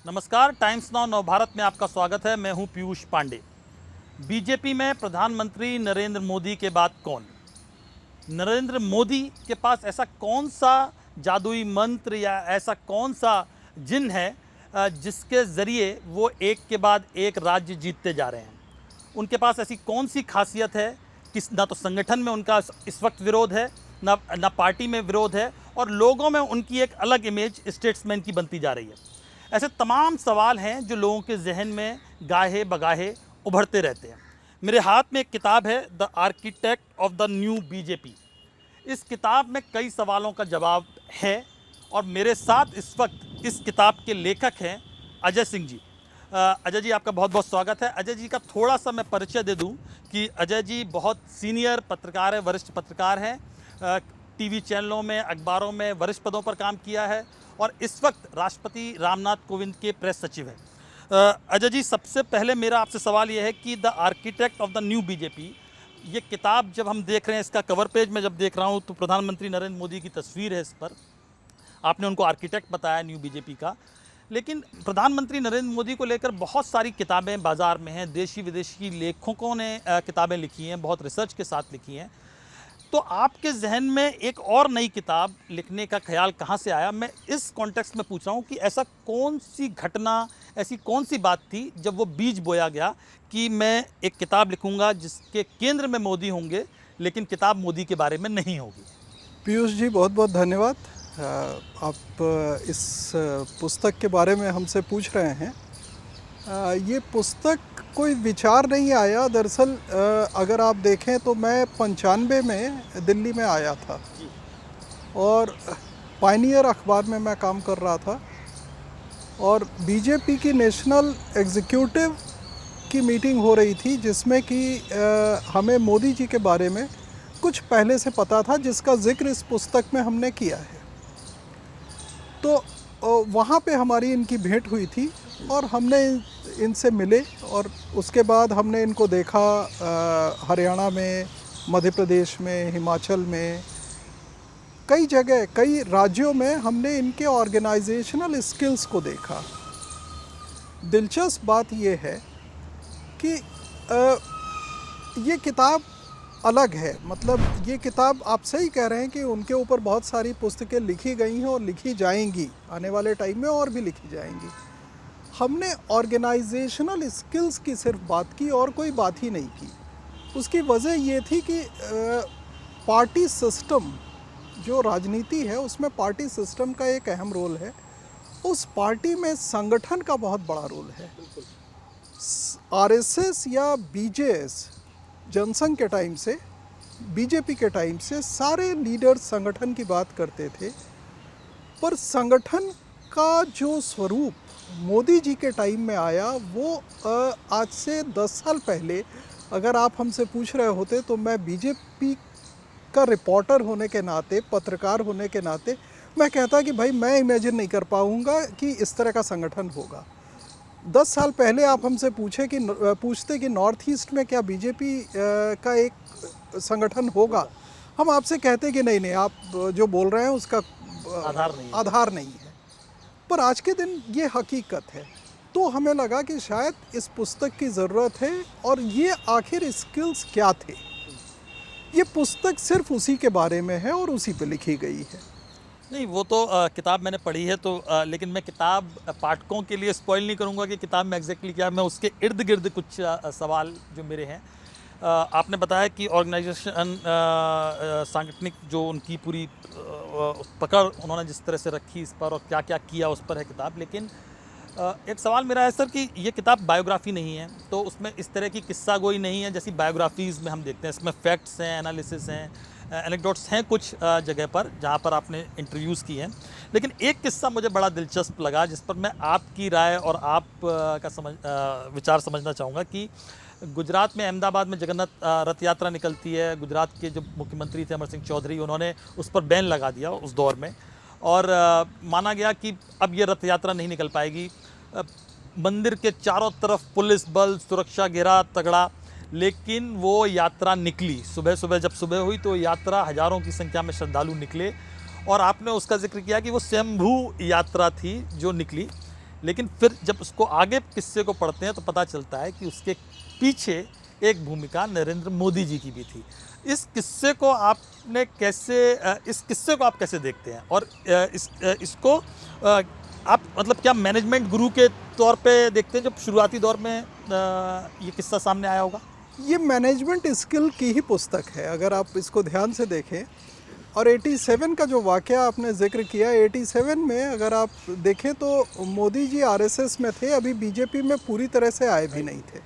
नमस्कार, times now Navbharat में आपका स्वागत है। मैं हूं पीयूष पांडे। बीजेपी में प्रधानमंत्री नरेंद्र मोदी के बाद कौन? नरेंद्र मोदी के पास ऐसा कौन सा जादुई मंत्र या ऐसा कौन सा जिन है जिसके ज़रिए वो एक के बाद एक राज्य जीतते जा रहे हैं? उनके पास ऐसी कौन सी खासियत है कि ना तो संगठन में उनका इस वक्त विरोध है, ना पार्टी में विरोध है, और लोगों में उनकी एक अलग इमेज स्टेट्समैन की बनती जा रही है। ऐसे तमाम सवाल हैं जो लोगों के जहन में गाहे बगाहे उभरते रहते हैं। मेरे हाथ में एक किताब है, the architect of the new BJP. इस किताब में कई सवालों का जवाब है और मेरे साथ इस वक्त इस किताब के लेखक हैं अजय सिंह जी। अजय जी, आपका बहुत बहुत स्वागत है। अजय जी का थोड़ा सा मैं परिचय दे दूं कि अजय जी बहुत सीनियर पत्रकार है, वरिष्ठ पत्रकार हैं। टीवी चैनलों में, अखबारों में वरिष्ठ पदों पर काम किया है और इस वक्त राष्ट्रपति रामनाथ कोविंद के प्रेस सचिव हैं। अजय जी, सबसे पहले मेरा आपसे सवाल यह है कि the architect of the new BJP, ये किताब जब हम देख रहे हैं, इसका कवर पेज में जब देख रहा हूँ तो प्रधानमंत्री नरेंद्र मोदी की तस्वीर है इस पर। आपने उनको आर्किटेक्ट बताया न्यू बीजेपी का, लेकिन प्रधानमंत्री नरेंद्र मोदी को लेकर बहुत सारी किताबें बाज़ार में हैं। देशी विदेशी लेखकों ने किताबें लिखी हैं, बहुत रिसर्च के साथ लिखी हैं। तो आपके जहन में एक और नई किताब लिखने का ख्याल कहाँ से आया? मैं इस कॉन्टेक्स्ट में पूछ रहा हूँ कि ऐसा कौन सी घटना, ऐसी कौन सी बात थी जब वो बीज बोया गया कि मैं एक किताब लिखूंगा जिसके केंद्र में मोदी होंगे, लेकिन किताब मोदी के बारे में नहीं होगी? पीयूष जी, बहुत बहुत धन्यवाद। आप इस पुस्तक के बारे में हमसे पूछ रहे हैं। ये पुस्तक कोई विचार नहीं आया। दरअसल अगर आप देखें तो मैं 95 में दिल्ली में आया था और पायनियर अखबार में मैं काम कर रहा था और बीजेपी की नेशनल एग्जीक्यूटिव की मीटिंग हो रही थी जिसमें कि हमें मोदी जी के बारे में कुछ पहले से पता था, जिसका जिक्र इस पुस्तक में हमने किया है। तो वहाँ पे हमारी इनकी भेंट हुई थी और हमने इनसे मिले और उसके बाद हमने इनको देखा हरियाणा में, मध्य प्रदेश में, हिमाचल में, कई जगह, कई राज्यों में हमने इनके ऑर्गेनाइजेशनल स्किल्स को देखा। दिलचस्प बात ये है कि ये किताब अलग है। मतलब ये किताब, आप सही कह रहे हैं कि उनके ऊपर बहुत सारी पुस्तकें लिखी गई हैं और लिखी जाएंगी, आने वाले टाइम में और भी लिखी जाएंगी। हमने ऑर्गेनाइजेशनल स्किल्स की सिर्फ बात की और कोई बात ही नहीं की। उसकी वजह ये थी कि पार्टी सिस्टम, जो राजनीति है उसमें पार्टी सिस्टम का एक अहम रोल है। उस पार्टी में संगठन का बहुत बड़ा रोल है। आरएसएस या बीजेएस, जनसंघ के टाइम से, बीजेपी के टाइम से सारे लीडर संगठन की बात करते थे, पर संगठन का जो स्वरूप मोदी जी के टाइम में आया वो आज से 10 साल पहले अगर आप हमसे पूछ रहे होते तो मैं बीजेपी का रिपोर्टर होने के नाते, पत्रकार होने के नाते, मैं कहता कि भाई मैं इमेजिन नहीं कर पाऊँगा कि इस तरह का संगठन होगा। 10 साल पहले आप हमसे पूछते कि नॉर्थ ईस्ट में क्या बीजेपी का एक संगठन होगा, हम आपसे कहते कि नहीं, आप जो बोल रहे हैं उसका आधार नहीं है। पर आज के दिन ये हकीकत है। तो हमें लगा कि शायद इस पुस्तक की ज़रूरत है। और ये आखिर स्किल्स क्या थे, ये पुस्तक सिर्फ उसी के बारे में है और उसी पे लिखी गई है। नहीं, वो तो किताब मैंने पढ़ी है, तो लेकिन मैं किताब पाठकों के लिए स्पॉइल नहीं करूंगा कि किताब में एग्जैक्टली क्या है। मैं उसके इर्द गिर्द कुछ सवाल जो मेरे हैं। आपने बताया कि ऑर्गेनाइजेशन, सांगठनिक जो उनकी पूरी पकड़ उन्होंने जिस तरह से रखी इस पर और क्या क्या किया उस पर है किताब। लेकिन एक सवाल मेरा है सर कि ये किताब बायोग्राफी नहीं है, तो उसमें इस तरह की किस्सा गोई नहीं है जैसी बायोग्राफीज़ में हम देखते हैं। इसमें फैक्ट्स हैं, एनालिसिस हैं, एनेक्डोट्स हैं कुछ जगह पर जहाँ पर आपने इंटरव्यूज़ की हैं। लेकिन एक किस्सा मुझे बड़ा दिलचस्प लगा जिस पर मैं आपकी राय और आप का विचार समझना चाहूँगा कि गुजरात में, अहमदाबाद में जगन्नाथ रथ यात्रा निकलती है। गुजरात के जो मुख्यमंत्री थे अमर सिंह चौधरी, उन्होंने उस पर बैन लगा दिया उस दौर में और माना गया कि अब ये रथ यात्रा नहीं निकल पाएगी। मंदिर के चारों तरफ पुलिस बल, सुरक्षा घेरा तगड़ा, लेकिन वो यात्रा निकली। सुबह सुबह जब सुबह हुई तो यात्रा, हज़ारों की संख्या में श्रद्धालु निकले और आपने उसका जिक्र किया कि वो स्वयंभू यात्रा थी जो निकली। लेकिन फिर जब उसको आगे किस्से को पढ़ते हैं तो पता चलता है कि उसके पीछे एक भूमिका नरेंद्र मोदी जी की भी थी। इस किस्से को आपने कैसे इस किस्से को आप कैसे देखते हैं? और इसको आप मतलब क्या मैनेजमेंट गुरु के तौर पे देखते हैं जब शुरुआती दौर में ये किस्सा सामने आया होगा? ये मैनेजमेंट स्किल की ही पुस्तक है अगर आप इसको ध्यान से देखें। और 87 का जो वाक़या आपने ज़िक्र किया, 87 में अगर आप देखें तो मोदी जी आरएसएस में थे, अभी बीजेपी में पूरी तरह से आए भी नहीं थे।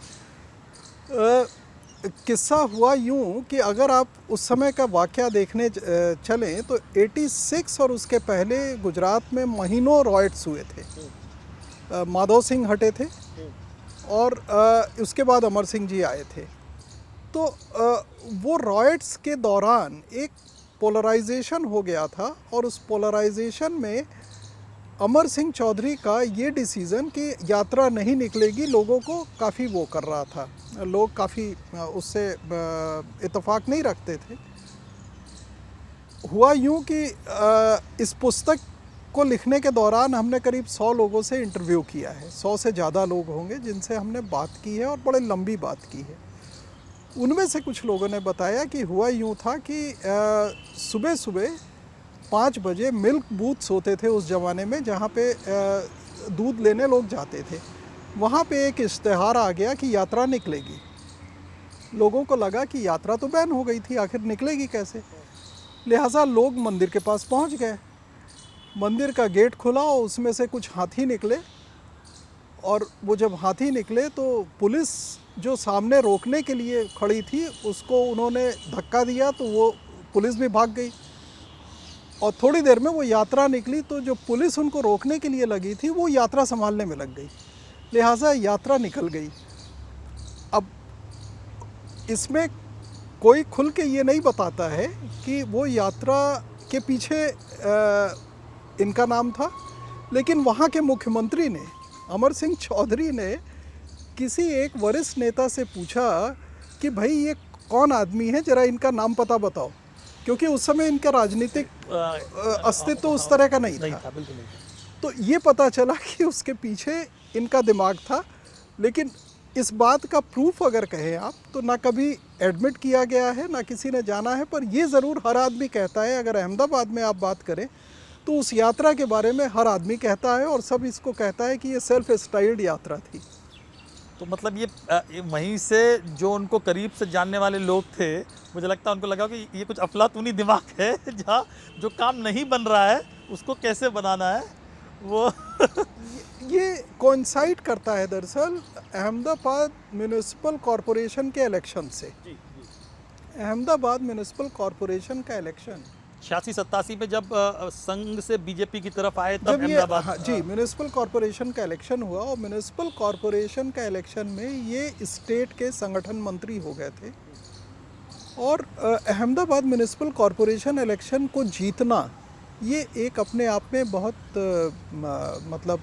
किस्सा हुआ यूँ कि अगर आप उस समय का वाक़या देखने चलें तो 86 और उसके पहले गुजरात में महीनों रॉयट्स हुए थे। माधव सिंह हटे थे और उसके बाद अमर सिंह जी आए थे। तो वो रॉयट्स के दौरान एक पोलराइजेशन हो गया था और उस पोलराइजेशन में अमर सिंह चौधरी का ये डिसीज़न कि यात्रा नहीं निकलेगी लोगों को काफ़ी वो कर रहा था। लोग काफ़ी उससे इत्तेफाक नहीं रखते थे। हुआ यूँ कि इस पुस्तक को लिखने के दौरान हमने करीब 100 लोगों से इंटरव्यू किया है। 100 से ज़्यादा लोग होंगे जिनसे हमने बात की है और बड़े लंबी बात की है। उनमें से कुछ लोगों ने बताया कि हुआ यूँ था कि सुबह सुबह 5 बजे मिल्क बूथ्स होते थे उस ज़माने में, जहाँ पे दूध लेने लोग जाते थे। वहाँ पे एक इश्तिहार आ गया कि यात्रा निकलेगी। लोगों को लगा कि यात्रा तो बैन हो गई थी, आखिर निकलेगी कैसे। लिहाजा लोग मंदिर के पास पहुँच गए। मंदिर का गेट खुला और उसमें से कुछ हाथी निकले और वो जब हाथी निकले तो पुलिस जो सामने रोकने के लिए खड़ी थी उसको उन्होंने धक्का दिया तो वो पुलिस भी भाग गई। और थोड़ी देर में वो यात्रा निकली तो जो पुलिस उनको रोकने के लिए लगी थी वो यात्रा संभालने में लग गई। लिहाजा यात्रा निकल गई। अब इसमें कोई खुल के ये नहीं बताता है कि वो यात्रा के पीछे इनका नाम था, लेकिन वहाँ के मुख्यमंत्री ने, अमर सिंह चौधरी ने किसी एक वरिष्ठ नेता से पूछा कि भाई ये कौन आदमी है, ज़रा इनका नाम पता बताओ, क्योंकि उस समय इनका राजनीतिक अस्तित्व उस तरह का नहीं था। बिल्कुल नहीं। तो ये पता चला कि उसके पीछे इनका दिमाग था। लेकिन इस बात का प्रूफ अगर कहें आप तो ना कभी एडमिट किया गया है ना किसी ने जाना है, पर ये ज़रूर हर आदमी कहता है। अगर अहमदाबाद में आप बात करें तो उस यात्रा के बारे में हर आदमी कहता है और सब इसको कहता है कि ये सेल्फ स्टाइल्ड यात्रा थी। तो मतलब ये वहीं से जो उनको करीब से जानने वाले लोग थे, मुझे लगता है उनको लगा कि ये कुछ अफलातूनी दिमाग है, जहाँ जो काम नहीं बन रहा है उसको कैसे बनाना है वो ये कोइंसाइड करता है दरअसल अहमदाबाद म्यूनिसिपल कॉरपोरेशन के इलेक्शन से। अहमदाबाद म्यूनिसिपल कॉरपोरेशन का इलेक्शन 86-87 में जब संघ से बीजेपी की तरफ आए तब जब ये अहमदाबाद हाँ, जी म्यूनिसिपल कॉरपोरेशन का इलेक्शन हुआ और म्यूनिसिपल कॉरपोरेशन का इलेक्शन में ये स्टेट के संगठन मंत्री हो गए थे। और अहमदाबाद म्यूनिसिपल कॉरपोरेशन इलेक्शन को जीतना ये एक अपने आप में बहुत मतलब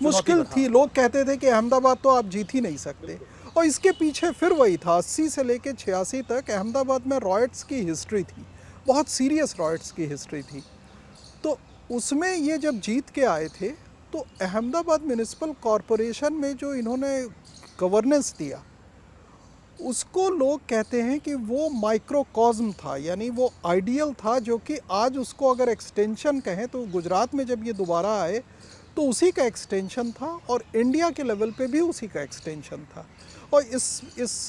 मुश्किल थी। लोग कहते थे कि अहमदाबाद तो आप जीत ही नहीं सकते। और इसके पीछे फिर वही था, 80 से लेकर 86 तक अहमदाबाद में रॉयट्स की हिस्ट्री थी, बहुत सीरियस रॉयट्स की हिस्ट्री थी। तो उसमें ये जब जीत के आए थे तो अहमदाबाद म्यूनिसिपल कॉरपोरेशन में जो इन्होंने गवर्नेंस दिया उसको लोग कहते हैं कि वो माइक्रोकॉस्म था, यानी वो आइडियल था, जो कि आज उसको अगर एक्सटेंशन कहें तो गुजरात में जब ये दोबारा आए तो उसी का एक्सटेंशन था और इंडिया के लेवल पे भी उसी का एक्सटेंशन था। और इस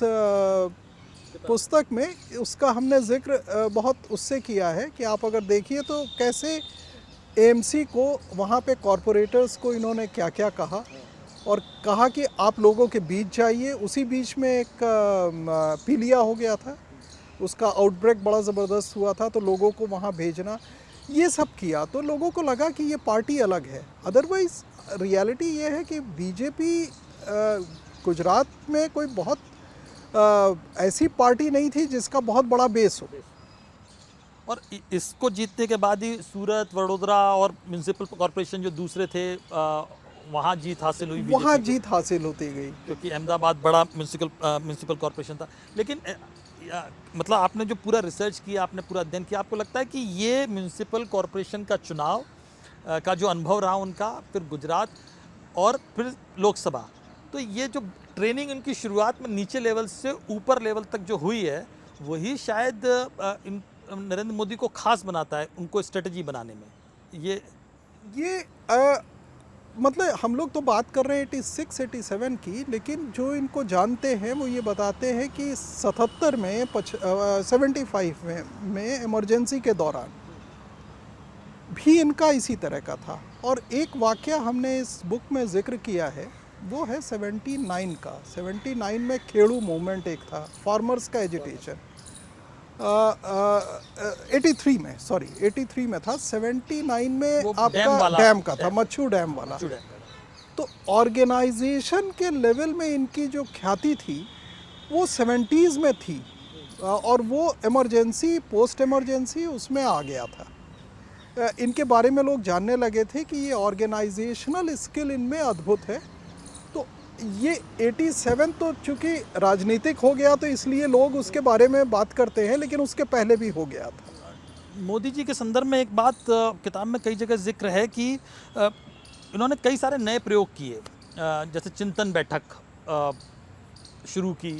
पुस्तक में उसका हमने जिक्र बहुत उससे किया है कि आप अगर देखिए तो कैसे एएमसी को वहाँ पे कॉरपोरेटर्स को इन्होंने क्या क्या कहा और कहा कि आप लोगों के बीच जाइए। उसी बीच में एक पीलिया हो गया था, उसका आउटब्रेक बड़ा ज़बरदस्त हुआ था, तो लोगों को वहाँ भेजना, ये सब किया तो लोगों को लगा कि ये पार्टी अलग है। अदरवाइज़ रियलिटी ये है कि बीजेपी गुजरात में कोई बहुत ऐसी पार्टी नहीं थी जिसका बहुत बड़ा बेस हो। और इसको जीतने के बाद ही सूरत, वडोदरा और म्यूनिसिपल कॉरपोरेशन जो दूसरे थे वहाँ जीत हासिल हुई, वहाँ जीत हासिल होती गई, क्योंकि अहमदाबाद बड़ा म्यूनिसिपल कॉरपोरेशन था। लेकिन मतलब आपने जो पूरा रिसर्च किया, आपने पूरा अध्ययन किया, आपको लगता है कि ये म्यूनिसिपल कॉरपोरेशन का चुनाव का जो अनुभव रहा उनका, फिर गुजरात और फिर लोकसभा। तो ये जो ट्रेनिंग इनकी शुरुआत में नीचे लेवल से ऊपर लेवल तक जो हुई है, वही शायद नरेंद्र मोदी को खास बनाता है उनको स्ट्रेटजी बनाने में। ये मतलब हम लोग तो बात कर रहे हैं 86 87 की, लेकिन जो इनको जानते हैं वो ये बताते हैं कि 77 में 75 में इमरजेंसी के दौरान भी इनका इसी तरह का था। और एक वाक़या हमने इस बुक में जिक्र किया है, वो है 79 का। 79 में खेड़ू मूवमेंट एक था, फार्मर्स का एजिटेशन। 83 में, सॉरी 83 में था। 79 में वो आपका डैम का था, मच्छू डैम वाला। जुड़े। तो ऑर्गेनाइजेशन के लेवल में इनकी जो ख्याति थी वो 70s में थी, और वो इमरजेंसी, पोस्ट इमरजेंसी उसमें आ गया था। इनके बारे में लोग जानने लगे थे कि ये ऑर्गेनाइजेशनल स्किल इनमें अद्भुत है। तो ये 87 तो चूँकि राजनीतिक हो गया तो इसलिए लोग उसके बारे में बात करते हैं, लेकिन उसके पहले भी हो गया था। मोदी जी के संदर्भ में एक बात किताब में कई जगह जिक्र है कि इन्होंने कई सारे नए प्रयोग किए, जैसे चिंतन बैठक शुरू की,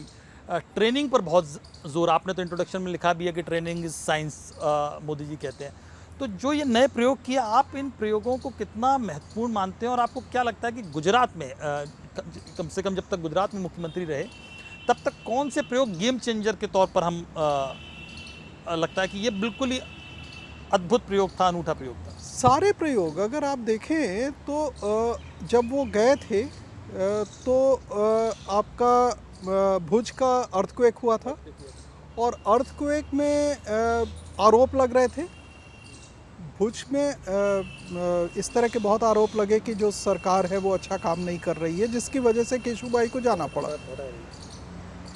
ट्रेनिंग पर बहुत जोर, आपने तो इंट्रोडक्शन में लिखा भी है कि training is science, Modi ji कहते हैं। तो जो ये नए प्रयोग किए, आप इन प्रयोगों को कितना महत्वपूर्ण मानते हैं, और आपको क्या लगता है कि गुजरात में कम से कम जब तक गुजरात में मुख्यमंत्री रहे तब तक कौन से प्रयोग गेम चेंजर के तौर पर हम लगता है कि ये बिल्कुल ही अद्भुत प्रयोग था, अनूठा प्रयोग था? सारे प्रयोग अगर आप देखें तो जब वो गए थे तो आपका भुज का अर्थक्वेक हुआ था, और अर्थक्वेक में आरोप लग रहे थे भुज में। इस तरह के बहुत आरोप लगे कि जो सरकार है वो अच्छा काम नहीं कर रही है, जिसकी वजह से केशुभाई को जाना पड़ा।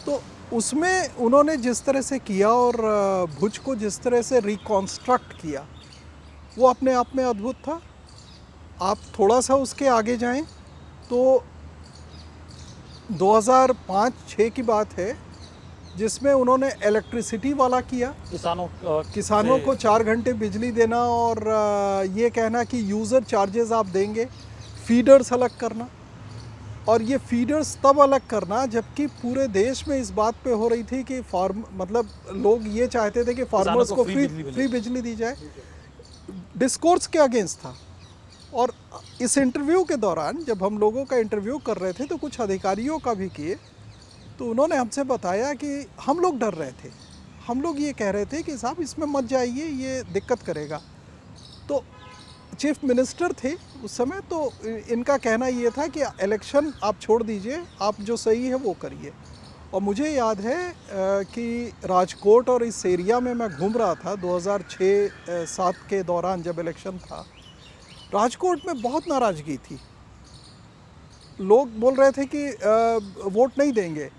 तो उसमें उन्होंने जिस तरह से किया और भुज को जिस तरह से रिकॉन्स्ट्रक्ट किया, वो अपने आप में अद्भुत था। आप थोड़ा सा उसके आगे जाएं तो 2005-6 की बात है, जिसमें उन्होंने इलेक्ट्रिसिटी वाला किया, किसानों को 4 घंटे बिजली देना, और ये कहना कि यूज़र चार्जेस आप देंगे, फीडर्स अलग करना। और ये फीडर्स तब अलग करना जबकि पूरे देश में इस बात पे हो रही थी कि मतलब लोग ये चाहते थे कि फार्मर्स को फ्री बिजली दी जाए। डिस्कोर्स के अगेंस्ट था। और इस इंटरव्यू के दौरान जब हम लोगों का इंटरव्यू कर रहे थे तो कुछ अधिकारियों का भी किए, तो उन्होंने हमसे बताया कि हम लोग डर रहे थे, हम लोग ये कह रहे थे कि साहब इसमें मत जाइए, ये दिक्कत करेगा। तो चीफ मिनिस्टर थे उस समय, तो इनका कहना ये था कि इलेक्शन आप छोड़ दीजिए, आप जो सही है वो करिए। और मुझे याद है कि राजकोट और इस एरिया में मैं घूम रहा था 2006-07 के दौरान, जब इलेक्शन था। राजकोट में बहुत नाराज़गी थी, लोग बोल रहे थे कि वोट नहीं देंगे,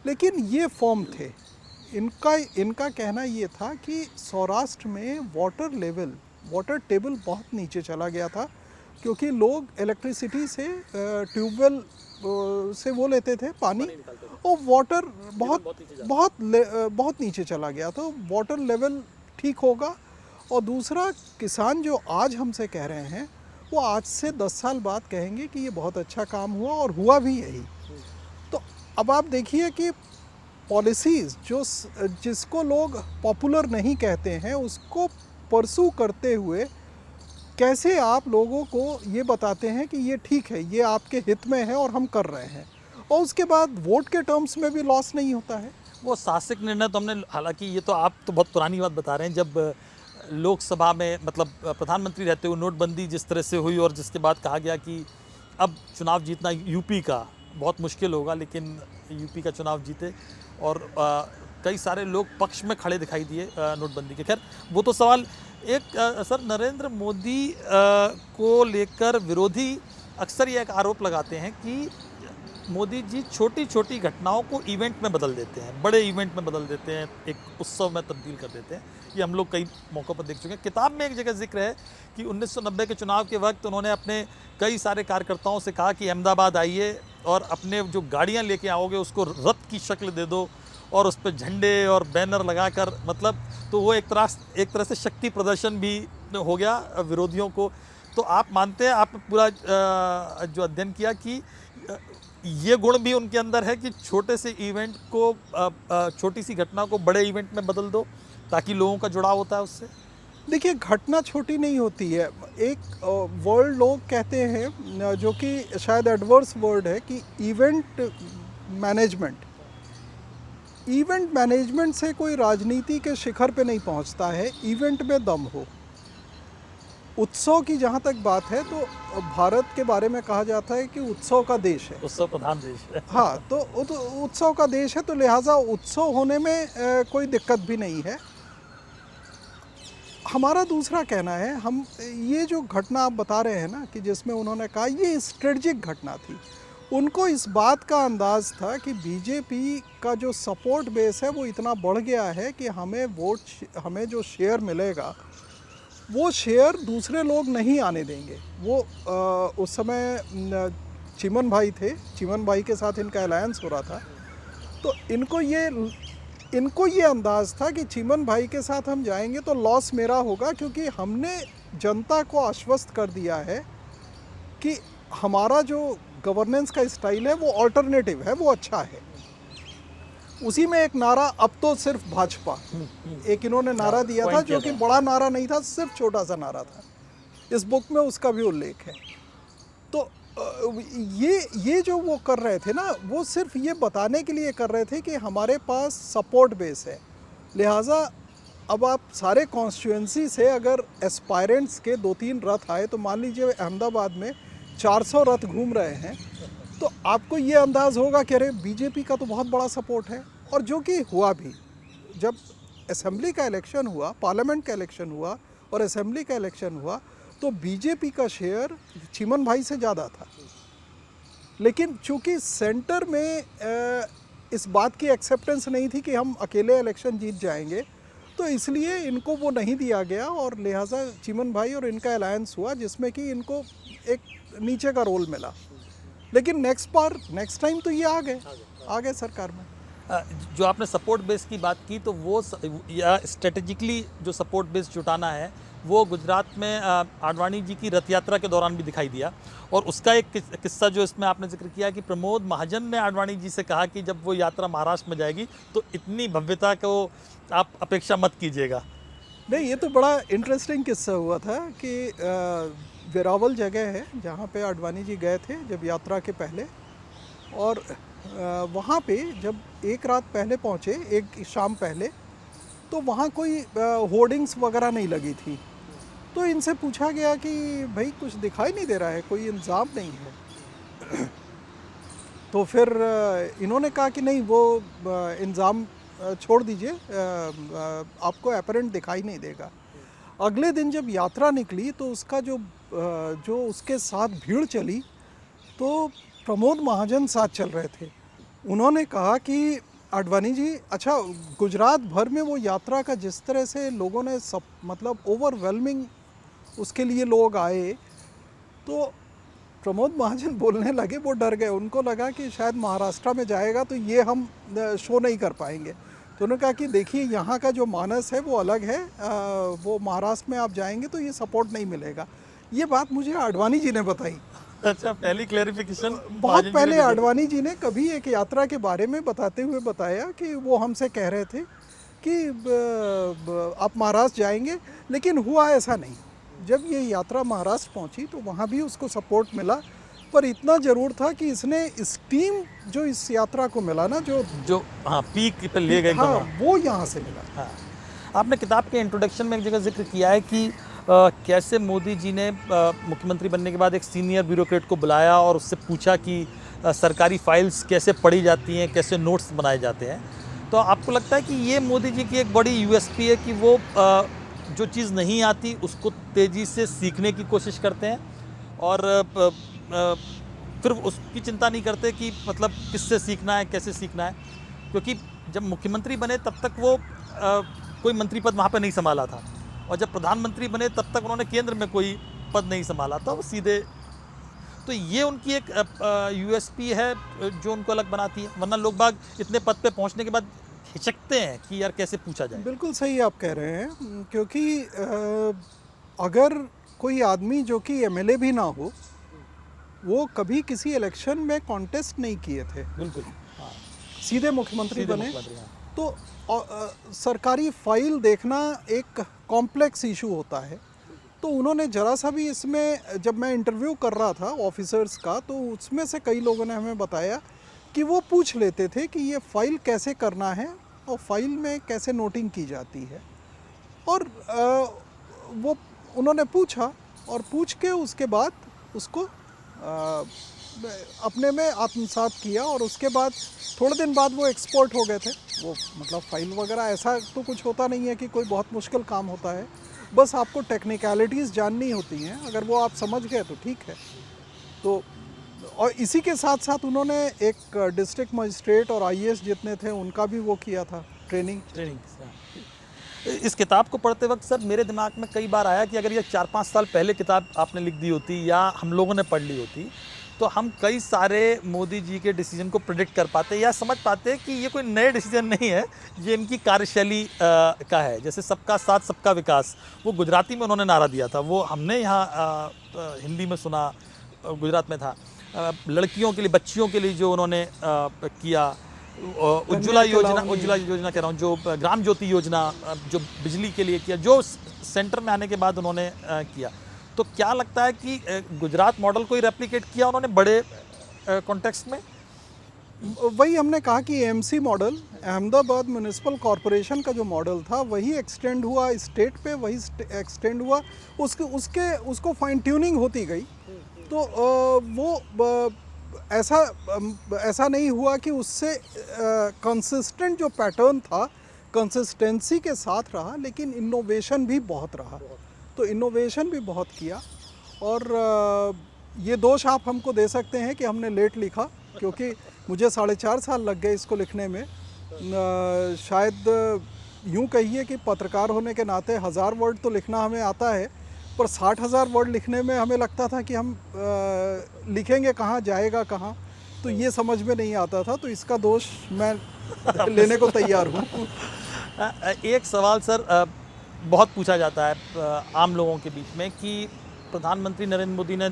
लेकिन ये फॉर्म थे इनका कहना ये था कि सौराष्ट्र में वाटर टेबल बहुत नीचे चला गया था, क्योंकि लोग इलेक्ट्रिसिटी से ट्यूबवेल से वो लेते थे पानी, और वाटर बहुत नीचे चला गया। तो वाटर लेवल ठीक होगा। और दूसरा, किसान जो आज हमसे कह रहे हैं वो आज से 10 साल बाद कहेंगे कि ये बहुत अच्छा काम हुआ, और हुआ भी यही। तो अब आप देखिए कि पॉलिसीज़ जिसको लोग पॉपुलर नहीं कहते हैं, उसको परसू करते हुए कैसे आप लोगों को ये बताते हैं कि ये ठीक है, ये आपके हित में है और हम कर रहे हैं, और उसके बाद वोट के टर्म्स में भी लॉस नहीं होता है। वो शासक निर्णय तो हमने, हालांकि ये तो आप तो बहुत पुरानी बात बता रहे हैं, जब लोकसभा में मतलब प्रधानमंत्री रहते हुए नोटबंदी जिस तरह से हुई, और जिसके बाद कहा गया कि अब चुनाव जीतना यूपी का बहुत मुश्किल होगा, लेकिन यूपी का चुनाव जीते, और कई सारे लोग पक्ष में खड़े दिखाई दिए नोटबंदी के। खैर वो तो सवाल एक सर, नरेंद्र मोदी को लेकर विरोधी अक्सर ये एक आरोप लगाते हैं कि मोदी जी छोटी छोटी घटनाओं को इवेंट में बदल देते हैं, बड़े इवेंट में बदल देते हैं, एक उत्सव में तब्दील कर देते हैं। ये हम लोग कई मौक़ों पर देख चुके हैं। किताब में एक जगह जिक्र है कि 1990 के चुनाव के वक्त उन्होंने अपने कई सारे कार्यकर्ताओं से कहा कि अहमदाबाद आइए और अपने जो गाड़ियाँ लेके आओगे उसको रथ की शक्ल दे दो, और उस पर झंडे और बैनर लगाकर, मतलब तो वो एक तरह से शक्ति प्रदर्शन भी हो गया विरोधियों को। तो आप मानते हैं, आप पूरा जो अध्ययन किया कि ये गुण भी उनके अंदर है कि छोटे से इवेंट को, छोटी सी घटना को बड़े इवेंट में बदल दो ताकि लोगों का जुड़ाव होता है उससे? देखिए, घटना छोटी नहीं होती है। एक वर्ड लोग कहते हैं जो कि शायद एडवर्स वर्ड है कि इवेंट मैनेजमेंट। इवेंट मैनेजमेंट से कोई राजनीति के शिखर पे नहीं पहुंचता है, इवेंट में दम हो। उत्सव की जहाँ तक बात है तो भारत के बारे में कहा जाता है कि उत्सव का देश है। उत्सव प्रधान देश है। हाँ, तो उत्सव का देश है, तो लिहाजा उत्सव होने में कोई दिक्कत भी नहीं है। हमारा दूसरा कहना है, हम ये जो घटना आप बता रहे हैं ना कि जिसमें उन्होंने कहा ये स्ट्रेटजिक घटना थी, उनको इस बात का अंदाज़ था कि बीजेपी का जो सपोर्ट बेस है वो इतना बढ़ गया है कि हमें जो शेयर मिलेगा वो शेयर दूसरे लोग नहीं आने देंगे। वो उस समय चिमन भाई थे, चिमन भाई के साथ इनका अलायंस हो रहा था, तो इनको ये अंदाज़ था कि चिमन भाई के साथ हम जाएंगे तो लॉस मेरा होगा, क्योंकि हमने जनता को आश्वस्त कर दिया है कि हमारा जो गवर्नेंस का स्टाइल है वो अल्टरनेटिव है, वो अच्छा है। उसी में एक नारा, अब तो सिर्फ भाजपा, एक इन्होंने नारा दिया था जो कि बड़ा नारा नहीं था, सिर्फ छोटा सा नारा था। इस बुक में उसका भी उल्लेख है। तो ये जो वो कर रहे थे ना, वो सिर्फ ये बताने के लिए कर रहे थे कि हमारे पास सपोर्ट बेस है। लिहाजा अब आप सारे कॉन्स्टिट्यूएंसी से अगर एस्पायरेंट्स के 2-3 रथ आए, तो मान लीजिए अहमदाबाद में 400 रथ घूम रहे हैं, तो आपको ये अंदाज़ होगा कि अरे बीजेपी का तो बहुत बड़ा सपोर्ट है। और जो कि हुआ भी, जब असेंबली का इलेक्शन हुआ, पार्लियामेंट का इलेक्शन हुआ और असेंबली का इलेक्शन हुआ, तो बीजेपी का शेयर चिमन भाई से ज़्यादा था। लेकिन चूंकि सेंटर में इस बात की एक्सेप्टेंस नहीं थी कि हम अकेले इलेक्शन जीत जाएंगे, तो इसलिए इनको वो नहीं दिया गया और लिहाजा चिमन भाई और इनका अलायंस हुआ, जिसमें कि इनको एक नीचे का रोल मिला। लेकिन नेक्स्ट टाइम तो ये आ गए सरकार में। जो आपने सपोर्ट बेस की बात की, तो वो या स्ट्रेटेजिकली जो सपोर्ट बेस जुटाना है वो गुजरात में आडवाणी जी की रथ यात्रा के दौरान भी दिखाई दिया। और उसका एक किस्सा जो इसमें आपने जिक्र किया कि प्रमोद महाजन ने आडवाणी जी से कहा कि जब वो यात्रा महाराष्ट्र में जाएगी तो इतनी भव्यता को आप अपेक्षा मत कीजिएगा। नहीं, ये तो बड़ा इंटरेस्टिंग किस्सा हुआ था कि वेरावल जगह है जहाँ पे आडवाणी जी गए थे जब यात्रा के पहले, और वहाँ पे जब एक रात पहले पहुँचे, एक शाम पहले, तो वहाँ कोई होर्डिंग्स वगैरह नहीं लगी थी। तो इनसे पूछा गया कि भाई कुछ दिखाई नहीं दे रहा है, कोई इंतज़ाम नहीं है। तो फिर इन्होंने कहा कि नहीं, वो इंतज़ाम छोड़ दीजिए, आपको अपरेंट दिखाई नहीं देगा। अगले दिन जब यात्रा निकली तो उसका जो उसके साथ भीड़ चली, तो प्रमोद महाजन साथ चल रहे थे। उन्होंने कहा कि आडवाणी जी, अच्छा गुजरात भर में वो यात्रा का जिस तरह से लोगों ने मतलब ओवरवेलमिंग उसके लिए लोग आए, तो प्रमोद महाजन बोलने लगे, वो डर गए। उनको लगा कि शायद महाराष्ट्र में जाएगा तो ये हम शो नहीं कर पाएंगे। तो उन्होंने कहा कि देखिए, यहाँ का जो मानस है वो अलग है, वो महाराष्ट्र में आप जाएंगे तो ये सपोर्ट नहीं मिलेगा। ये बात मुझे आडवाणी जी ने बताई। अच्छा, पहली क्लेरिफिकेशन बहुत पहले आडवाणी जी ने कभी एक यात्रा के बारे में बताते हुए बताया कि वो हमसे कह रहे थे कि आप महाराष्ट्र जाएंगे, लेकिन हुआ ऐसा नहीं। जब ये यात्रा महाराष्ट्र पहुंची तो वहाँ भी उसको सपोर्ट मिला, पर इतना ज़रूर था कि इसने स्टीम जो इस यात्रा को मिला ना, जो हाँ पीक पे ले गए, हाँ, वो यहाँ से मिला। हाँ, आपने किताब के इंट्रोडक्शन में एक जगह जिक्र किया है कि कैसे मोदी जी ने मुख्यमंत्री बनने के बाद एक सीनियर ब्यूरोक्रेट को बुलाया और उससे पूछा कि सरकारी फाइल्स कैसे पढ़ी जाती हैं, कैसे नोट्स बनाए जाते हैं। तो आपको लगता है कि ये मोदी जी की एक बड़ी यूएसपी है कि वो जो चीज़ नहीं आती उसको तेज़ी से सीखने की कोशिश करते हैं और फिर उसकी चिंता नहीं करते कि मतलब किससे सीखना है, कैसे सीखना है। क्योंकि जब मुख्यमंत्री बने तब तक वो कोई मंत्री पद वहाँ पर नहीं संभाला था, और जब प्रधानमंत्री बने तब तक उन्होंने केंद्र में कोई पद नहीं संभाला था, वो सीधे। तो ये उनकी एक यूएसपी है जो उनको अलग बनाती है, वरना लोग बाग इतने पद पे पहुंचने के बाद हिचकते हैं कि यार कैसे पूछा जाए। बिल्कुल सही आप कह रहे हैं, क्योंकि अगर कोई आदमी जो कि एमएलए भी ना हो, वो कभी किसी इलेक्शन में कॉन्टेस्ट नहीं किए थे, बिल्कुल। हाँ, सीधे मुख्यमंत्री सीधे बने। मुख्यमंत्री, हाँ। तो सरकारी फाइल देखना एक कॉम्प्लेक्स इशू होता है। तो उन्होंने जरा सा भी इसमें, जब मैं इंटरव्यू कर रहा था ऑफिसर्स का, तो उसमें से कई लोगों ने हमें बताया कि वो पूछ लेते थे कि ये फाइल कैसे करना है और फाइल में कैसे नोटिंग की जाती है। और वो उन्होंने पूछा और पूछ के उसके बाद उसको अपने में आत्मसात किया, और उसके बाद थोड़े दिन बाद वो एक्सपोर्ट हो गए थे। वो मतलब फाइल वगैरह ऐसा तो कुछ होता नहीं है कि कोई बहुत मुश्किल काम होता है, बस आपको टेक्निकलिटीज़ जाननी होती हैं, अगर वो आप समझ गए तो ठीक है। तो और इसी के साथ साथ उन्होंने एक डिस्ट्रिक्ट मजिस्ट्रेट और आईएएस जितने थे उनका भी वो किया था, ट्रेनिंग। इस किताब को पढ़ते वक्त सर मेरे दिमाग में कई बार आया कि अगर ये 4-5 साल पहले किताब आपने लिख दी होती या हम लोगों ने पढ़ ली होती, तो हम कई सारे मोदी जी के डिसीजन को प्रेडिक्ट कर पाते या समझ पाते कि ये कोई नए डिसीजन नहीं है, ये इनकी कार्यशैली का है। जैसे सबका साथ सबका विकास, वो गुजराती में उन्होंने नारा दिया था, वो हमने यहाँ हिंदी में सुना, गुजरात में था। लड़कियों के लिए, बच्चियों के लिए जो उन्होंने किया, उज्ज्वला योजना कह रहा हूँ, जो ग्राम ज्योति योजना, जो बिजली के लिए किया, जो सेंटर में आने के बाद उन्होंने किया, तो क्या लगता है कि गुजरात मॉडल को ही रेप्लिकेट किया उन्होंने बड़े कॉन्टेक्स्ट में? वही हमने कहा कि MC model, Ahmedabad municipal corporation का जो मॉडल था वही एक्सटेंड हुआ स्टेट पे, वही एक्सटेंड हुआ, उसको फाइन ट्यूनिंग होती गई। तो वो ऐसा नहीं हुआ कि उससे कंसिस्टेंट जो पैटर्न था कंसिस्टेंसी के साथ रहा, लेकिन इनोवेशन भी बहुत रहा। तो इनोवेशन भी बहुत किया। और ये दोष आप हमको दे सकते हैं कि हमने लेट लिखा, क्योंकि मुझे 4.5 साल लग गए इसको लिखने में। शायद यूँ कहिए कि पत्रकार होने के नाते 1000 वर्ड तो लिखना हमें आता है, पर 60,000 वर्ड लिखने में हमें लगता था कि हम लिखेंगे कहाँ, जाएगा कहाँ, तो ये समझ में नहीं आता था। तो इसका दोष मैं लेने को तैयार हूँ। एक सवाल सर बहुत पूछा जाता है आम लोगों के बीच में कि प्रधानमंत्री नरेंद्र मोदी ने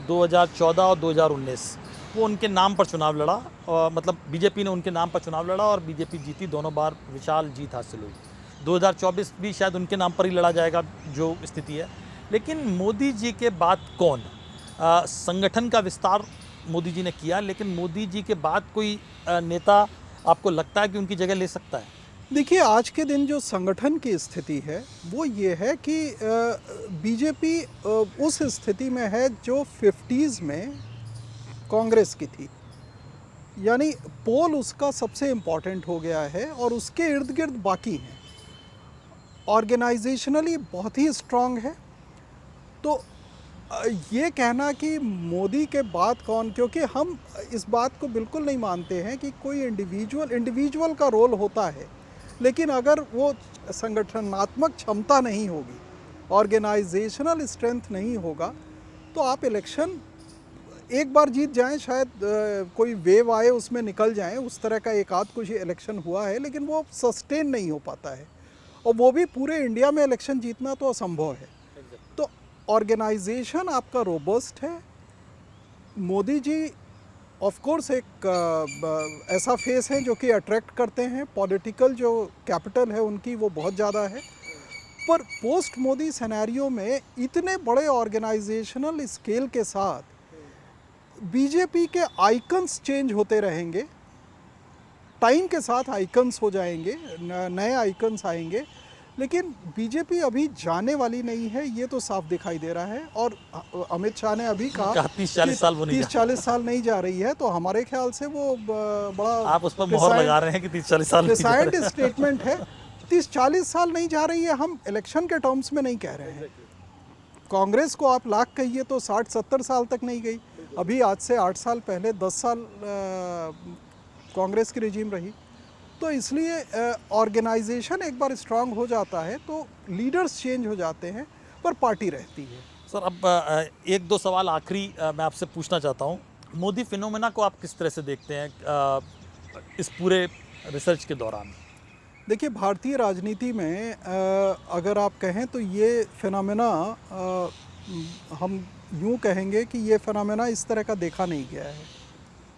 2014 और 2019 वो उनके नाम पर चुनाव लड़ा, और मतलब बीजेपी ने उनके नाम पर चुनाव लड़ा और बीजेपी जीती, दोनों बार विशाल जीत हासिल हुई। 2024 भी शायद उनके नाम पर ही लड़ा जाएगा जो स्थिति है। लेकिन मोदी जी के बाद कौन? संगठन का विस्तार मोदी जी ने किया, लेकिन मोदी जी के बाद कोई नेता आपको लगता है कि उनकी जगह ले सकता है? देखिए, आज के दिन जो संगठन की स्थिति है वो ये है कि बीजेपी उस स्थिति में है जो 50s में कांग्रेस की थी, यानी पोल उसका सबसे इम्पॉर्टेंट हो गया है और उसके इर्द गिर्द बाकी हैं। ऑर्गेनाइजेशनली बहुत ही स्ट्रांग है। तो ये कहना कि मोदी के बाद कौन, क्योंकि हम इस बात को बिल्कुल नहीं मानते हैं कि कोई इंडिविजुअल का रोल होता है, लेकिन अगर वो संगठनात्मक क्षमता नहीं होगी, ऑर्गेनाइजेशनल स्ट्रेंथ नहीं होगा, तो आप इलेक्शन एक बार जीत जाएं, शायद कोई वेव आए उसमें निकल जाएं, उस तरह का एक आध कुछ इलेक्शन हुआ है, लेकिन वो सस्टेन नहीं हो पाता है, और वो भी पूरे इंडिया में इलेक्शन जीतना तो असंभव है। तो ऑर्गेनाइजेशन आपका रोबस्ट है। मोदी जी ऑफ कोर्स एक ऐसा फेस है जो कि अट्रैक्ट करते हैं, पॉलिटिकल जो कैपिटल है उनकी वो बहुत ज़्यादा है, पर पोस्ट मोदी सिनेरियो में इतने बड़े ऑर्गेनाइजेशनल स्केल के साथ बीजेपी के आइकन्स चेंज होते रहेंगे, टाइम के साथ आइकन्स हो जाएंगे, नए आइकन्स आएंगे, लेकिन बीजेपी अभी जाने वाली नहीं है, ये तो साफ दिखाई दे रहा है। और अमित शाह ने अभी कहा 30-40 साल वो नहीं 30-40 साल नहीं जा रही है, तो हमारे ख्याल से वो बड़ा आप उस पर मोहर लगा रहे हैं कि 30-40 साल नहीं जा रही है। स्टेटमेंट है। 30-40 साल नहीं जा रही है, हम इलेक्शन के टर्म्स में नहीं कह रहे हैं। कांग्रेस को आप लाख कहिए तो 60-70 साल तक नहीं गई। अभी आज से 8 साल पहले 10 साल कांग्रेस की रिजीम रही। तो इसलिए ऑर्गेनाइजेशन एक बार स्ट्रांग हो जाता है तो लीडर्स चेंज हो जाते हैं, पर पार्टी रहती है। सर, अब एक दो सवाल आखिरी मैं आपसे पूछना चाहता हूँ। मोदी फिनोमेना को आप किस तरह से देखते हैं इस पूरे रिसर्च के दौरान? देखिए, भारतीय राजनीति में अगर आप कहें तो ये फिनोमेना हम यूँ कहेंगे कि ये फिनोमेना इस तरह का देखा नहीं गया है।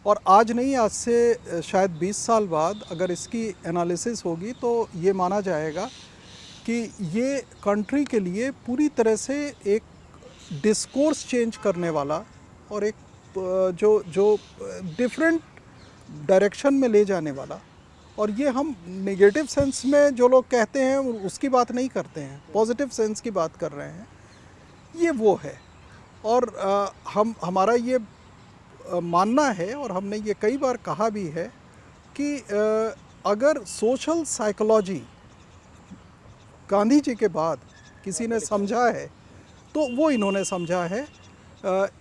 और आज नहीं, आज से शायद 20 साल बाद अगर इसकी एनालिसिस होगी तो ये माना जाएगा कि ये कंट्री के लिए पूरी तरह से एक डिस्कोर्स चेंज करने वाला और एक जो जो डिफरेंट डायरेक्शन में ले जाने वाला। और ये हम नेगेटिव सेंस में जो लोग कहते हैं उसकी बात नहीं करते हैं, पॉजिटिव सेंस की बात कर रहे हैं। ये वो है। और हमारा ये मानना है और हमने ये कई बार कहा भी है कि अगर सोशल साइकोलॉजी गांधी जी के बाद किसी ने समझा है तो वो इन्होंने समझा है।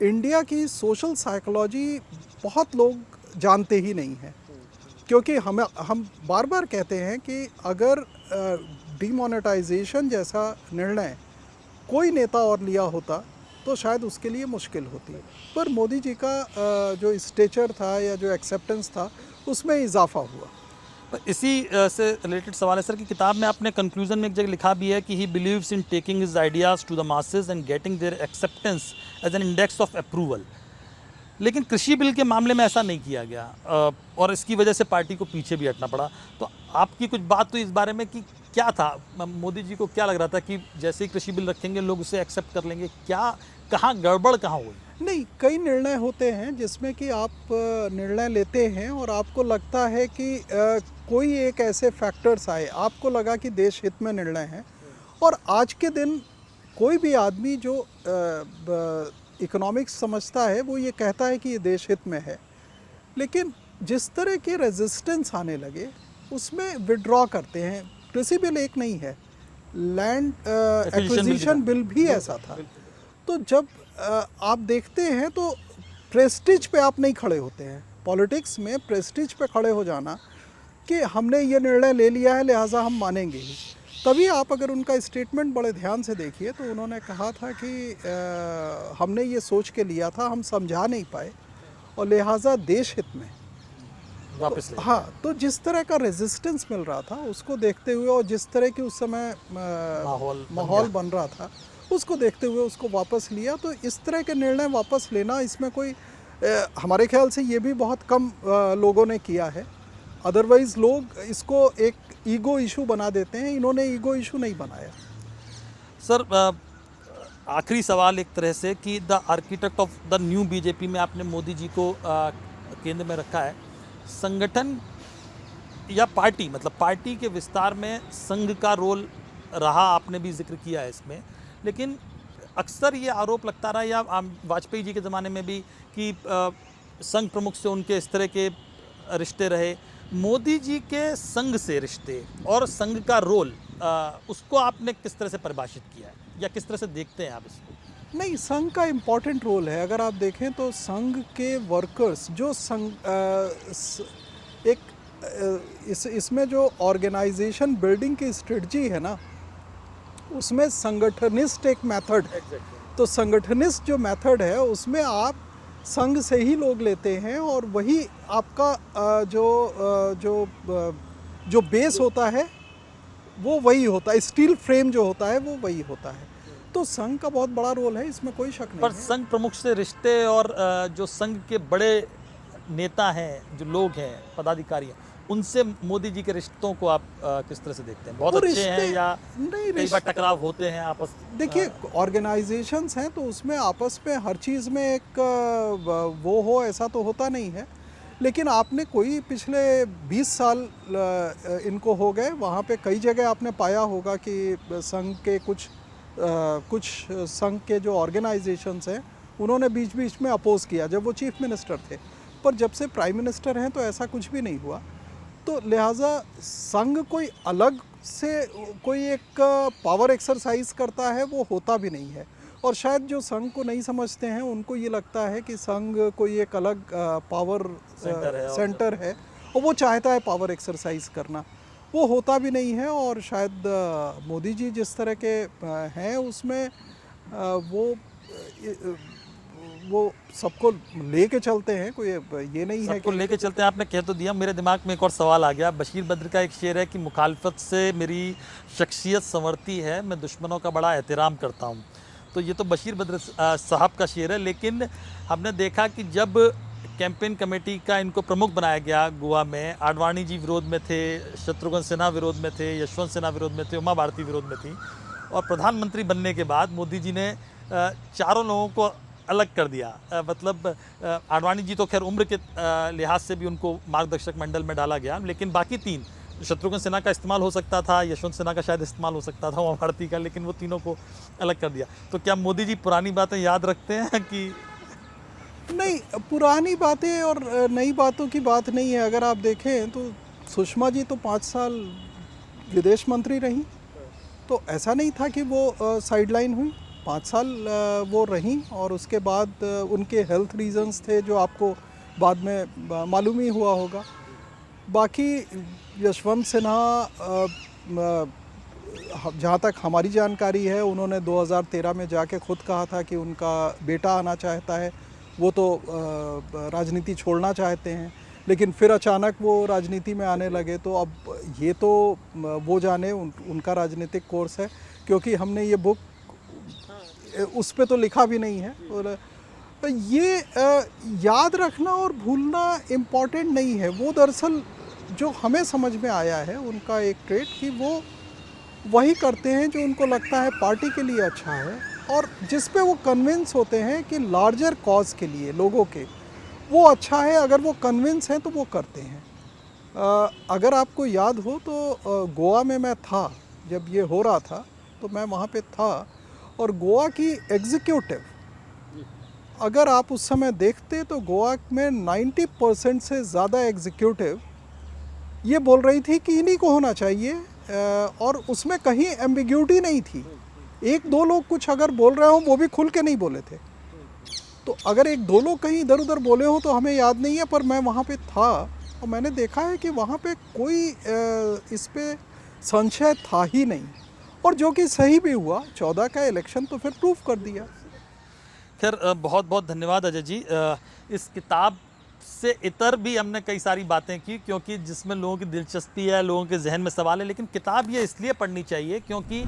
इंडिया की सोशल साइकोलॉजी बहुत लोग जानते ही नहीं हैं, क्योंकि हम बार बार कहते हैं कि अगर डिमोनेटाइजेशन जैसा निर्णय कोई नेता और लिया होता तो शायद उसके लिए मुश्किल होती, पर मोदी जी का जो स्टेचर था या जो एक्सेप्टेंस था उसमें इजाफा हुआ। पर इसी से रिलेटेड सवाल है सर कि किताब में आपने कंक्लूजन में एक जगह लिखा भी है कि he believes in taking his ideas to the masses and getting their acceptance as an index of approval. लेकिन कृषि बिल के मामले में ऐसा नहीं किया गया और इसकी वजह से पार्टी को पीछे भी हटना पड़ा। तो आपकी कुछ बात तो इस बारे में कि क्या था, मोदी जी को क्या लग रहा था कि जैसे ही कृषि बिल रखेंगे लोग उसे एक्सेप्ट कर लेंगे, क्या कहाँ गड़बड़ कहाँ हुई? नहीं, कई निर्णय होते हैं जिसमें कि आप निर्णय लेते हैं और आपको लगता है कि कोई एक ऐसे फैक्टर्स आए, आपको लगा कि देश हित में निर्णय है। और आज के दिन कोई भी आदमी जो इकोनॉमिक्स समझता है वो ये कहता है कि ये देश हित में है। लेकिन जिस तरह के रेजिस्टेंस आने लगे उसमें विड्रॉ करते हैं। कृषि बिल एक नहीं है, लैंड एक्विजिशन बिल भी ऐसा था। तो जब आप देखते हैं तो प्रेस्टीज पे आप नहीं खड़े होते हैं। पॉलिटिक्स में प्रेस्टीज पे खड़े हो जाना कि हमने ये निर्णय ले लिया है लिहाजा हम मानेंगे ही। तभी आप अगर उनका स्टेटमेंट बड़े ध्यान से देखिए तो उन्होंने कहा था कि हमने ये सोच के लिया था, हम समझा नहीं पाए और लिहाजा देश हित में वापस ले। हाँ, तो जिस तरह का रेजिस्टेंस मिल रहा था उसको देखते हुए और जिस तरह की उस समय माहौल बन रहा था उसको देखते हुए उसको वापस लिया। तो इस तरह के निर्णय वापस लेना, इसमें कोई हमारे ख्याल से ये भी बहुत कम लोगों ने किया है। अदरवाइज़ लोग इसको एक ईगो इशू बना देते हैं, इन्होंने ईगो इशू नहीं बनाया। सर आखिरी सवाल एक तरह से कि the architect of the new BJP में आपने मोदी जी को केंद्र में रखा है। संगठन या पार्टी, मतलब पार्टी के विस्तार में संघ का रोल रहा, आपने भी जिक्र किया है इसमें। लेकिन अक्सर ये आरोप लगता रहा, या वाजपेयी जी के ज़माने में भी, कि संघ प्रमुख से उनके इस तरह के रिश्ते रहे। मोदी जी के संघ से रिश्ते और संघ का रोल, उसको आपने किस तरह से परिभाषित किया है या किस तरह से देखते हैं आप इसको? नहीं, संघ का इम्पॉर्टेंट रोल है। अगर आप देखें तो संघ के वर्कर्स जो संघ इसमें जो ऑर्गेनाइजेशन बिल्डिंग की स्ट्रेटजी है ना, उसमें संगठनिस्ट एक मेथड है। तो संगठनिस्ट जो मेथड है उसमें आप संघ से ही लोग लेते हैं और वही आपका जो बेस होता है वो वही होता है, स्टील फ्रेम जो होता है वो वही होता है। तो संघ का बहुत बड़ा रोल है, इसमें कोई शक नहीं पर है। संघ प्रमुख से रिश्ते और जो संघ के बड़े नेता हैं, जो लोग हैं, पदाधिकारी हैं, उनसे मोदी जी के रिश्तों को आप किस तरह से देखते हैं? बहुत वो अच्छे हैं या नहीं, कई बार टकराव होते हैं आपस? देखिए, ऑर्गेनाइजेशंस हैं तो उसमें आपस में हर चीज़ में एक वो हो ऐसा तो होता नहीं है। लेकिन आपने कोई पिछले 20 साल इनको हो गए, वहाँ पे कई जगह आपने पाया होगा कि संघ के कुछ संघ के जो ऑर्गेनाइजेशंस हैं उन्होंने बीच बीच में अपोज किया जब वो चीफ मिनिस्टर थे। पर जब से प्राइम मिनिस्टर हैं तो ऐसा कुछ भी नहीं हुआ। तो लिहाजा संघ कोई अलग से कोई एक पावर एक्सरसाइज करता है वो होता भी नहीं है। और शायद जो संघ को नहीं समझते हैं उनको ये लगता है कि संघ कोई एक अलग पावर सेंटर है और वो चाहता है पावर एक्सरसाइज करना, वो होता भी नहीं है। और शायद मोदी जी जिस तरह के हैं उसमें वो सबको लेके चलते हैं, कोई ये नहीं है सबको लेके चलते हैं। आपने कह तो दिया, मेरे दिमाग में एक और सवाल आ गया। बशीर बद्र का एक शेर है कि मुखालफत से मेरी शख्सियत संवरती है, मैं दुश्मनों का बड़ा एहतराम करता हूँ। तो ये तो बशीर बद्र साहब का शेर है, लेकिन हमने देखा कि जब कैंपेन कमेटी का इनको प्रमुख बनाया गया गोवा में, आडवाणी जी विरोध में थे, शत्रुघ्न सिन्हा विरोध में थे, यशवंत सिन्हा विरोध में थे, उमा भारती विरोध में थी, और प्रधानमंत्री बनने के बाद मोदी जी ने चारों लोगों को अलग कर दिया। मतलब आडवाणी जी तो खैर उम्र के लिहाज से भी उनको मार्गदर्शक मंडल में डाला गया, लेकिन बाकी तीन, शत्रुघ्न सिन्हा का इस्तेमाल हो सकता था, यशवंत सिन्हा का शायद इस्तेमाल हो सकता था, उमा भारती का, लेकिन वो तीनों को अलग कर दिया। तो क्या मोदी जी पुरानी बातें याद रखते हैं कि नहीं, पुरानी बातें और नई बातों की बात नहीं है। अगर आप देखें तो सुषमा जी तो 5 साल विदेश मंत्री रहीं, तो ऐसा नहीं था कि वो साइडलाइन हुई। 5 साल वो रहीं, और उसके बाद उनके हेल्थ रीजंस थे जो आपको बाद में मालूम ही हुआ होगा। बाकी यशवंत सिन्हा, जहाँ तक हमारी जानकारी है, उन्होंने 2013 में जाके खुद कहा था कि उनका बेटा आना चाहता है। वो तो राजनीति छोड़ना चाहते हैं, लेकिन फिर अचानक वो राजनीति में आने लगे। तो अब ये तो वो जाने, उनका राजनीतिक कोर्स है, क्योंकि हमने ये बुक उस पे तो लिखा भी नहीं है। और ये याद रखना और भूलना इम्पॉर्टेंट नहीं है। वो दरअसल जो हमें समझ में आया है उनका एक ट्रेट, कि वो वही करते हैं जो उनको लगता है पार्टी के लिए अच्छा है, और जिस पे वो कन्विंस होते हैं कि लार्जर कॉज के लिए, लोगों के, वो अच्छा है। अगर वो कन्विंस हैं तो वो करते हैं। अगर आपको याद हो तो गोवा में मैं था जब ये हो रहा था, तो मैं वहाँ पे था, और गोवा की एग्जीक्यूटिव, अगर आप उस समय देखते तो गोवा में 90% से ज़्यादा एग्जीक्यूटिव ये बोल रही थी कि इन्हीं को होना चाहिए, और उसमें कहीं एम्बिग्यूटी नहीं थी। एक दो लोग कुछ अगर बोल रहे हो, वो भी खुल के नहीं बोले थे। तो अगर एक दो लोग कहीं इधर उधर बोले हो तो हमें याद नहीं है, पर मैं वहाँ पे था और मैंने देखा है कि वहाँ पे कोई इस पे संशय था ही नहीं, और जो कि सही भी हुआ। 14 का इलेक्शन तो फिर प्रूफ कर दिया। खैर बहुत बहुत धन्यवाद अजय जी। इस किताब से इतर भी हमने कई सारी बातें की, क्योंकि जिसमें लोगों की दिलचस्पी है, लोगों के जहन में सवाल है, लेकिन किताब ये इसलिए पढ़नी चाहिए क्योंकि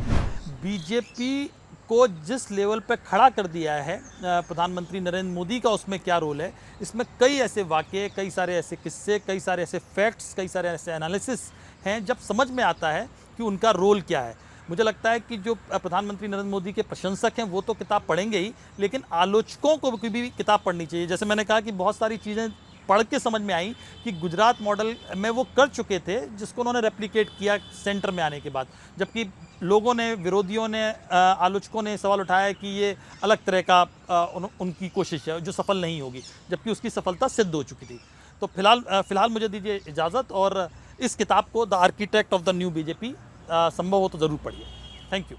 बीजेपी को जिस लेवल पे खड़ा कर दिया है प्रधानमंत्री नरेंद्र मोदी का, उसमें क्या रोल है, इसमें कई ऐसे वाक़ये, कई सारे ऐसे किस्से, कई सारे ऐसे फैक्ट्स, कई सारे ऐसे एनालिसिस हैं, जब समझ में आता है कि उनका रोल क्या है। मुझे लगता है कि जो प्रधानमंत्री नरेंद्र मोदी के प्रशंसक हैं वो तो किताब पढ़ेंगे ही, लेकिन आलोचकों को भी किताब पढ़नी चाहिए। जैसे मैंने कहा कि बहुत सारी चीज़ें पढ़ के समझ में आई कि गुजरात मॉडल में वो कर चुके थे, जिसको उन्होंने रेप्लिकेट किया सेंटर में आने के बाद, जबकि लोगों ने, विरोधियों ने, आलोचकों ने सवाल उठाया कि ये अलग तरह का उनकी कोशिश है जो सफल नहीं होगी, जबकि उसकी सफलता सिद्ध हो चुकी थी। तो फिलहाल मुझे दीजिए इजाज़त, और इस किताब को the architect of the new BJP संभव हो तो ज़रूर पढ़िए। Thank you.